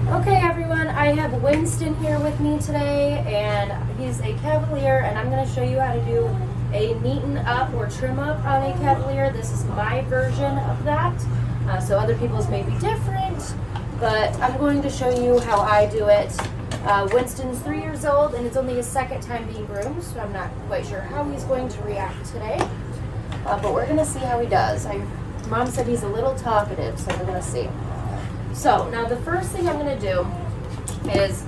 Okay everyone, I have Winston here with me today, and he's a Cavalier, and I'm going to show you how to do a neaten up or trim up on a Cavalier. This is my version of that, so other people's may be different, but I'm going to show you how I do it. Winston's 3 years old, and it's only his second time being groomed, so I'm not quite sure how he's going to react today, but we're going to see how he does. Mom said he's a little talkative, so we're going to see. So now the first thing I'm going to do is,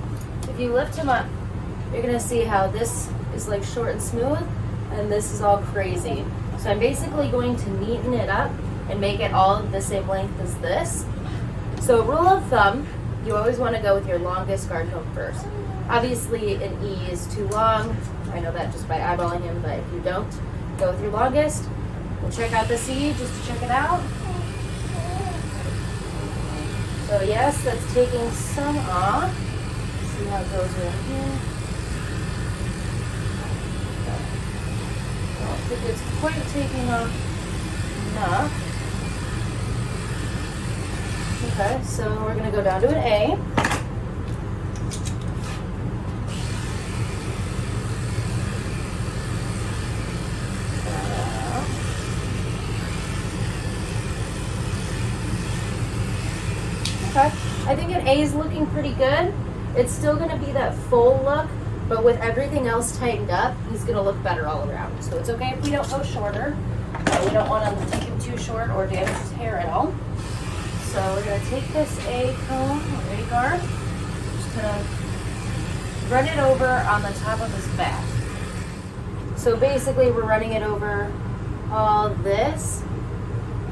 if you lift him up, you're going to see how this is like short and smooth, and this is all crazy. So I'm basically going to neaten it up and make it all the same length as this. So rule of thumb, you always want to go with your longest guard comb first. Obviously an E is too long. I know that just by eyeballing him, but if you don't, go with your longest. We'll check out the C just to check it out. So yes, that's taking some off. See how it goes right here. I don't think it's quite taking off enough. Okay, so we're going to go down to an A. I think an A is looking pretty good. It's still going to be that full look, but with everything else tightened up, he's going to look better all around. So it's okay if we don't go shorter. We don't want to make him too short or damage his hair at all. So we're going to take this A comb, or A guard, just going to run it over on the top of his back. So basically we're running it over all this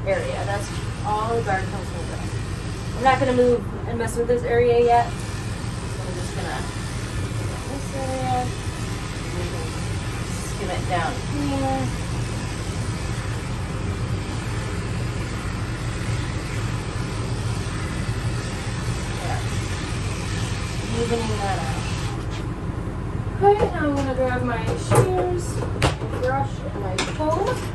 area. That's all the guard comes over. I'm not going to move and mess with this area yet. So I'm just going to this area. Skim it down here. Yeah. Evening that out. Okay, now I'm going to grab my shears, brush, and my comb.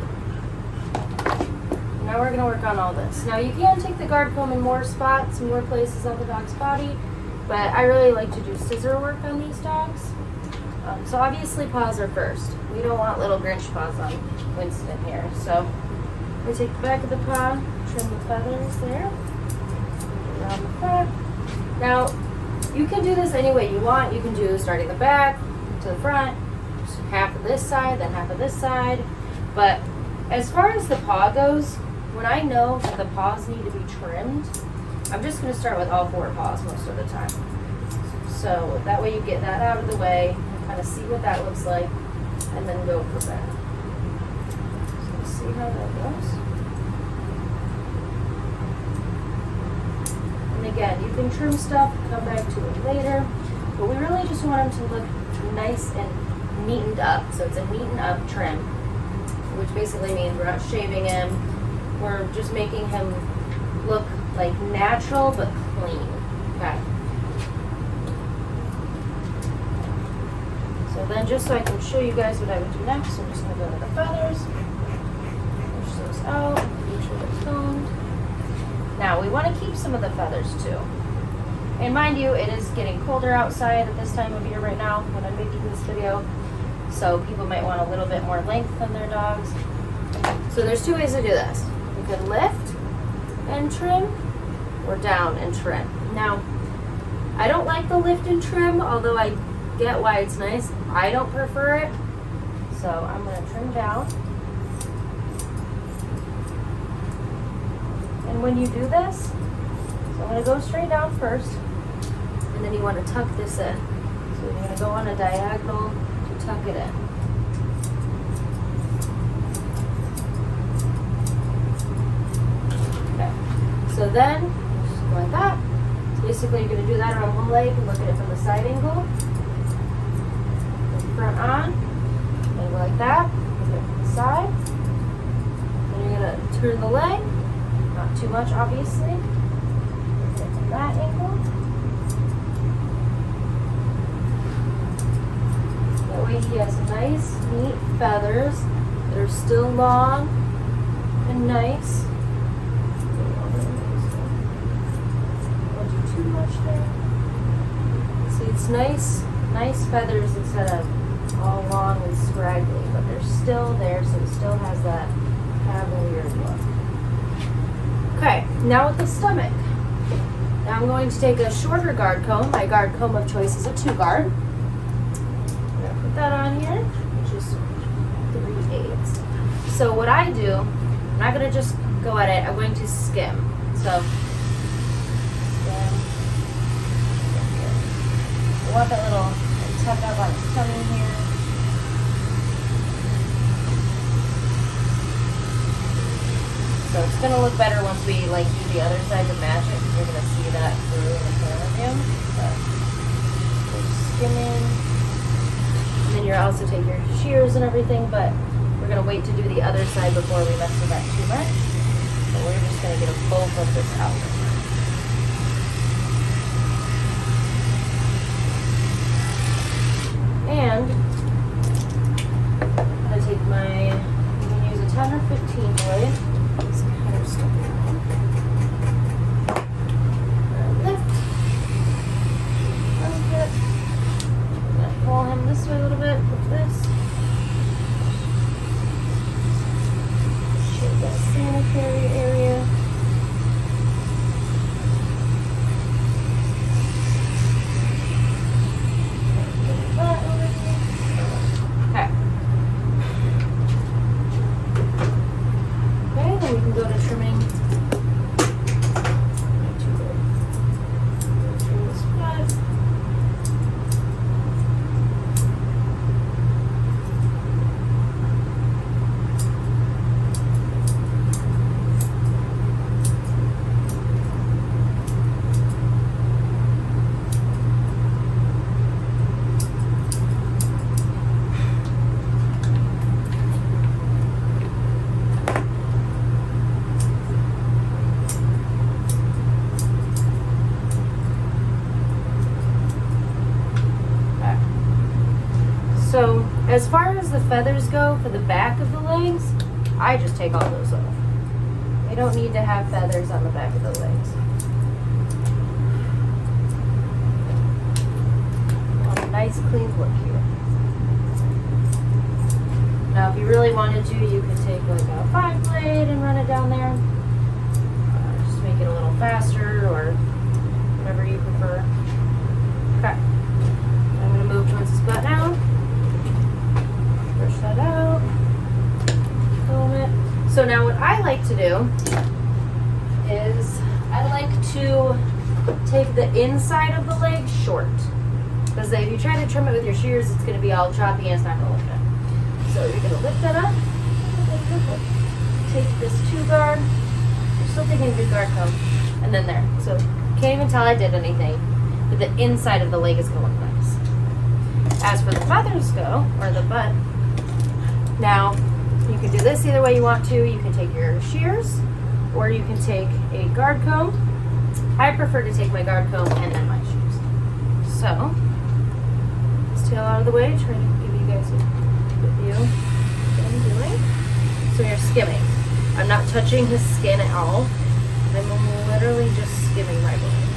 Now we're going to work on all this. Now you can take the guard comb in more spots, more places on the dog's body, but I really like to do scissor work on these dogs. So obviously paws are first. We don't want little Grinch paws on Winston here. So we take the back of the paw, trim the feathers there, around the back. Now you can do this any way you want. You can do starting the back to the front, just half of this side, then half of this side. But as far as the paw goes, when I know that the paws need to be trimmed, I'm just going to start with all 4 paws most of the time. So that way you get that out of the way, and kind of see what that looks like, and then go for that. So let's see how that goes. And again, you can trim stuff, come back to it later, but we really just want them to look nice and neatened up. So it's a neaten up trim, which basically means we're not shaving him. We're just making him look like natural but clean. Okay. So then, just so I can show you guys what I would do next, I'm just going to go to the feathers, push those out, make sure they're combed. Now we want to keep some of the feathers too. And mind you, it is getting colder outside at this time of year right now when I'm making this video, so people might want a little bit more length on their dogs. So there's 2 ways to do this. You can lift and trim, or down and trim. Now, I don't like the lift and trim, although I get why it's nice. I don't prefer it, so I'm going to trim down. And when you do this, so I'm going to go straight down first, and then you want to tuck this in. So you're going to go on a diagonal to tuck it in. So then, just go like that. So basically, you're going to do that on one leg and look at it from the side angle. Front on. And go like that. Look at it from the side. Then you're going to turn the leg. Not too much, obviously. Look at it from that angle. That way he has nice, neat feathers that are still long and nice. Don't do too much there. It's nice feathers instead of all long and scraggly, but they're still there, so it still has that Cavalier look. Okay, now with the stomach. Now I'm going to take a shorter guard comb. My guard comb of choice is a 2-guard. I'm going to put that on here, which is 3/8. So what I do, I'm not going to just go at it, I'm going to skim. So, skim. I want that little tuck up on his tummy here. So it's going to look better once we do the other side to match it. You're going to see that through in the camera. But we're skimming. And then you'll also take your shears and everything, but we're going to wait to do the other side before we mess with that too much. So we're just going to get a full flip this out. And I'm going to take you can use a 10 or 15 blade. It's kind of stuck around. Lift. I'm going to pull him this way a little bit with this. Shave that sanitary area. So as far as the feathers go for the back of the legs, I just take all those off. They don't need to have feathers on the back of the legs. Want a nice clean look here. Now if you really wanted to, you could take a 5-blade and run it down there. Just make it a little faster or whatever you prefer. Okay. I'm going to move towards this butt now. Brush that out. Comb it. So now what I like to do is I like to take the inside of the leg short. Because if you try to trim it with your shears, it's going to be all choppy and it's not going to look good. So you're going to lift that up. Take this 2-guard. You're still taking a good guard comb. And then there. So can't even tell I did anything. But the inside of the leg is going to look nice. As for the feathers go, or the butt, now you can do this either way you want to. You can take your shears, or you can take a guard comb. I prefer to take my guard comb and then my shears. So, this tail out of the way, try to give you guys a good view of what I'm doing. So you're skimming. I'm not touching his skin at all. I'm literally just skimming my blade.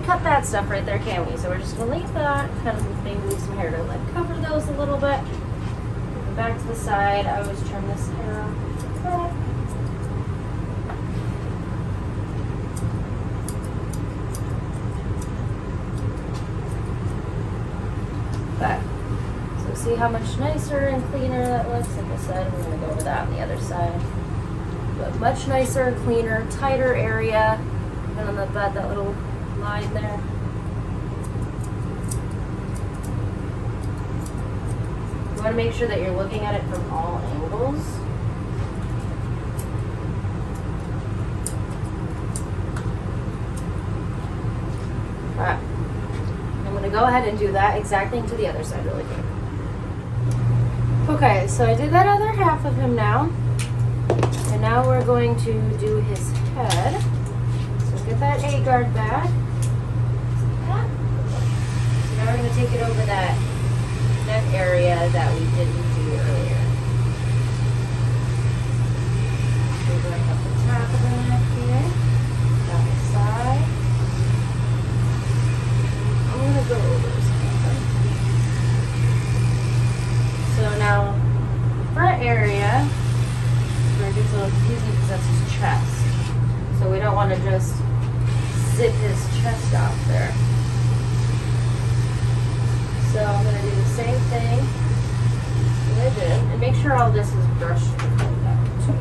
Cut that stuff right there, can we? So we're just gonna leave that, kind of maybe leave some hair to cover those a little bit. Go back to the side. I always trim this hair off. Back. So see how much nicer and cleaner that looks? Like I said, we're gonna go over that on the other side. But much nicer and cleaner, tighter area. And on the butt, that little line there. You want to make sure that you're looking at it from all angles. Alright. I'm going to go ahead and do that exact thing to the other side really quick. Okay, so I did that other half of him now. And now we're going to do his head. So get that A-guard back. So now we're going to take it over that neck area that we didn't do earlier. So we're going up the top of the neck here, down the side. I'm going to go over his head. So now, the front area, it gets a little confusing because that's his chest. So we don't want to just zip his chest off there. So I'm going to do the same thing that I did. And make sure all this is brushed out too.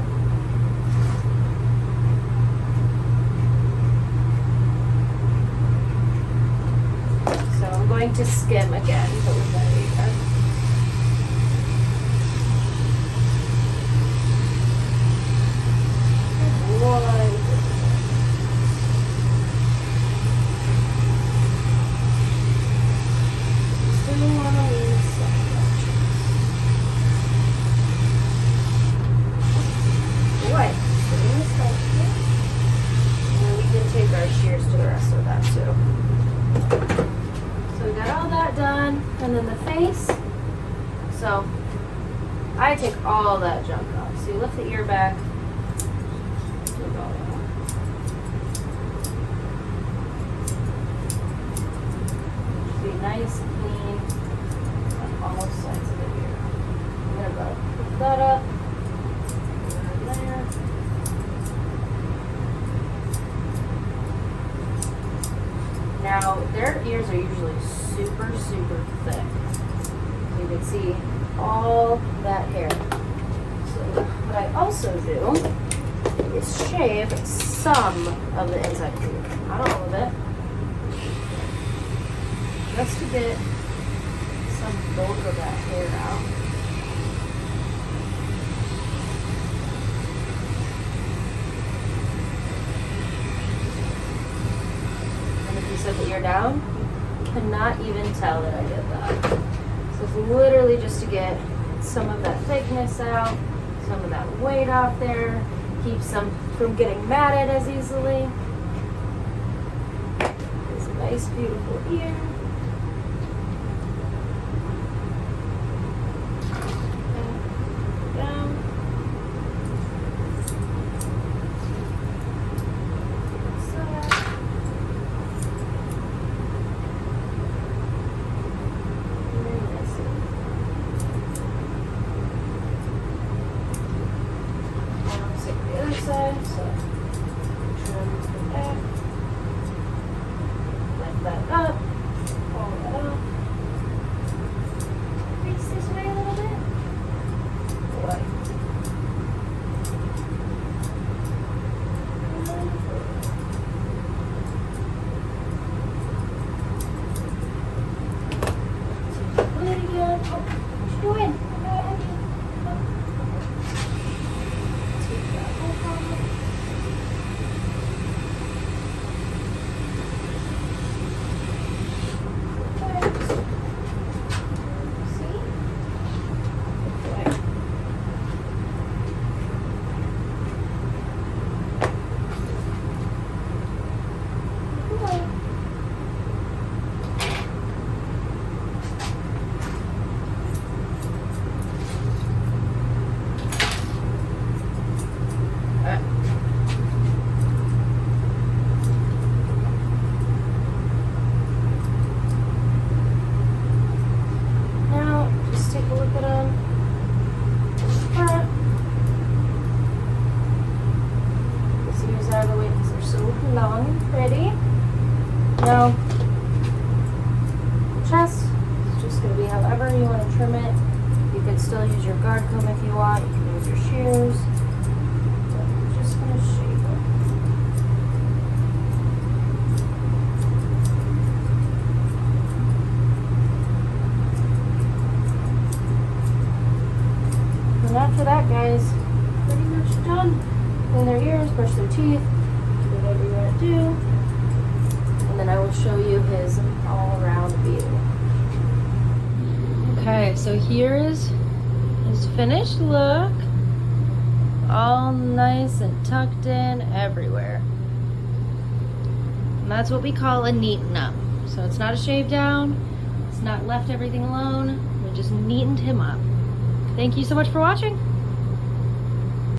So I'm going to skim again, but with that A-guard. And then the face. So I take all that junk off. So you lift the ear back. Take all that off. Should be nice and clean on all sides of the ear. I'm gonna go pick that up. There. Now their ears are usually super, super thick. So you can see all that hair. So what I also do is shave some of the inside tooth. Not all of it. Just to get some bulk of that hair out. And if you set the ear down, cannot even tell that I did that. So it's literally just to get some of that thickness out, some of that weight off there, keep some from getting matted as easily. This nice, beautiful ear. Down. Now, chest is just going to be however you want to trim it. You can still use your guard comb if you want. You can use your shears. But I'm just going to shape it. And after that, guys, pretty much done. Clean their ears, brush their teeth, do whatever you want to do. And then I will show you his all-around view. Okay, so here is his finished look. All nice and tucked in everywhere. And that's what we call a neaten up. So it's not a shave down. It's not left everything alone. We just neatened him up. Thank you so much for watching.